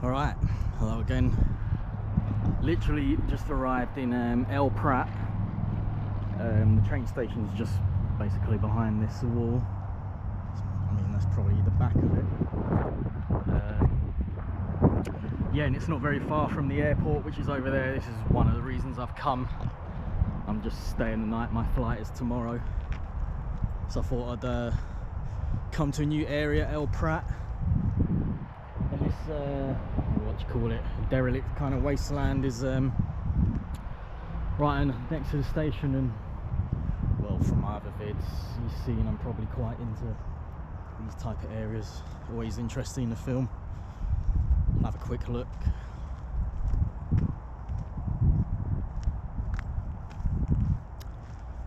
Alright, hello again. Literally just arrived in Prat. The train station is just basically behind this wall. I mean, that's probably the back of it. Yeah, and it's not very far from the airport, which is over there. This is one of the reasons I've come. I'm just staying the night. My flight is tomorrow. So I thought I'd come to a new area, Prat. And this, what do you call it, derelict kind of wasteland is right next to the station. And well, from my other vids you've seen, I'm probably quite into these type of areas. Always interesting to film. Have a quick look.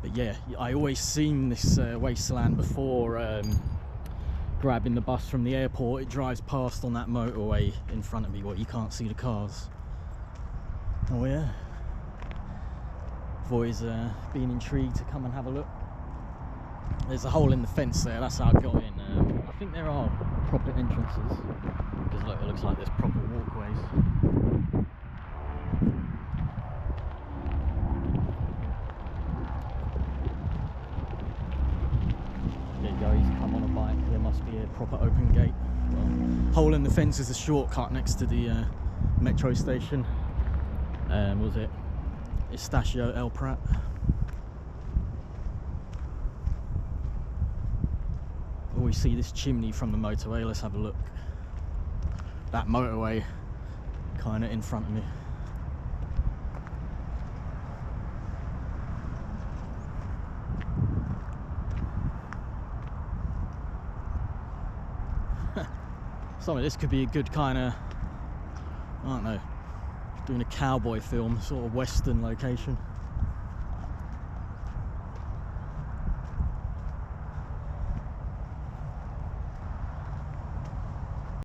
But yeah, I always seen this wasteland before. Grabbing the bus from the airport, it drives past on that motorway in front of me. Well, you can't see the cars. Oh yeah, I've always been intrigued to come and have a look. There's a hole in the fence there, that's how I got in. I think there are proper entrances, because look, it looks like there's proper walkways. There you go, he's come on a bike. There must be a proper open gate. Well, hole in the fence is a shortcut next to the metro station. Was it Estacio Prat? Always see this chimney from the motorway. Let's have a look. That motorway kind of in front of me. Some of this could be a good kind of, I don't know, doing a cowboy film, sort of western location.